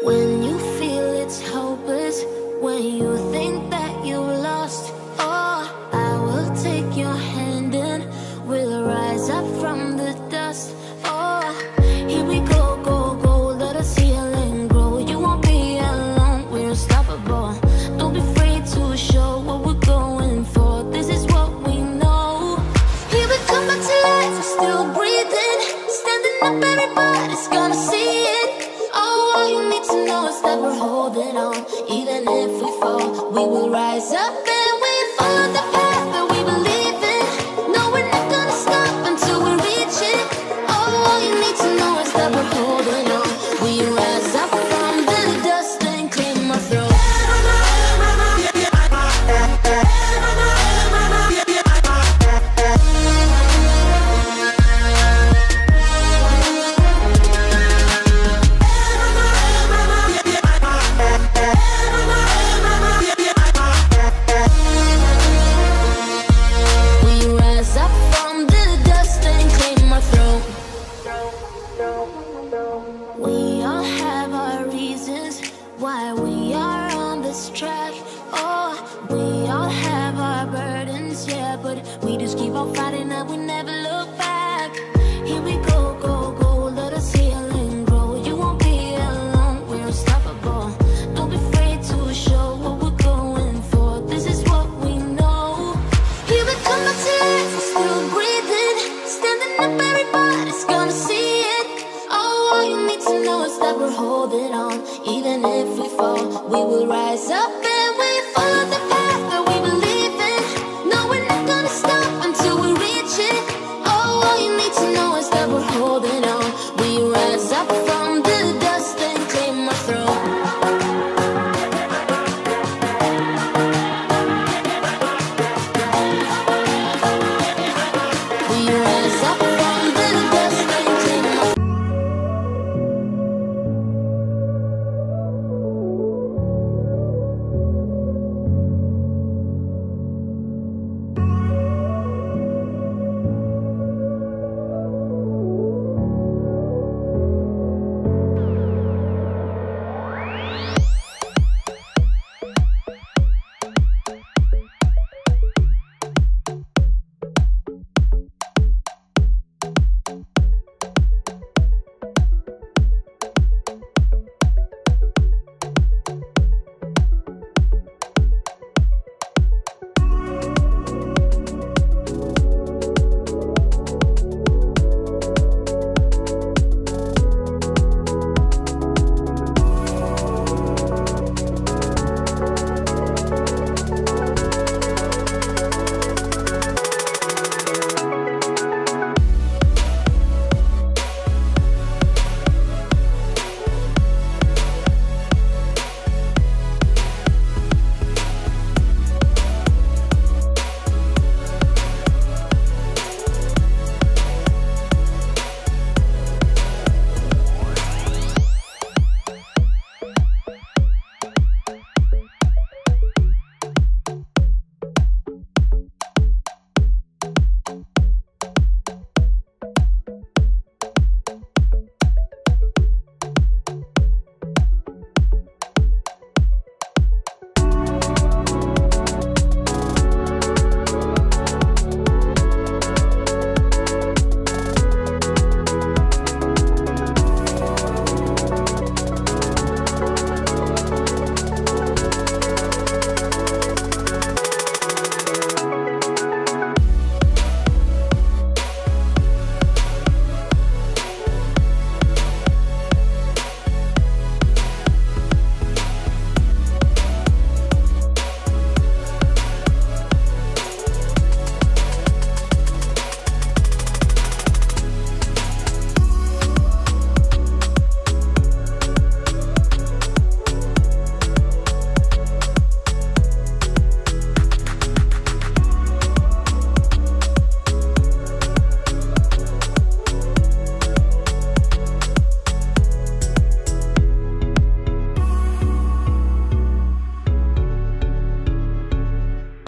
When you feel it's hopeless, when you think that you lost, oh, I will take your hand and we'll rise up from the dust. Oh, here we go, go, go, let us heal and grow. You won't be alone, we're unstoppable. Don't be afraid to show what we're going for. This is what we know. Here we come back to life, we're still breathing. Standing up, everybody's gonna see it. Oh, all you need to know is that we're holding on. Even if we fall, we will rise up and we follow the path that we believe in. No, we're not gonna stop until we reach it. Oh, all you need to know is that we're holding on. We rise up from the dust and clean my throat. We all have our reasons why we are on this track. Oh, we all have our burdens, yeah, but we just keep on fighting and we never look back. Here we go, go, go, let us heal and grow. You won't be alone, we're unstoppable. Don't be afraid to show what we're going for. This is what we know. Here we come back to life, we're still breathing. Standing up, everybody's gonna see it. Oh, all you need to know is that we're holding on. Even if we fall, we will rise up and we follow the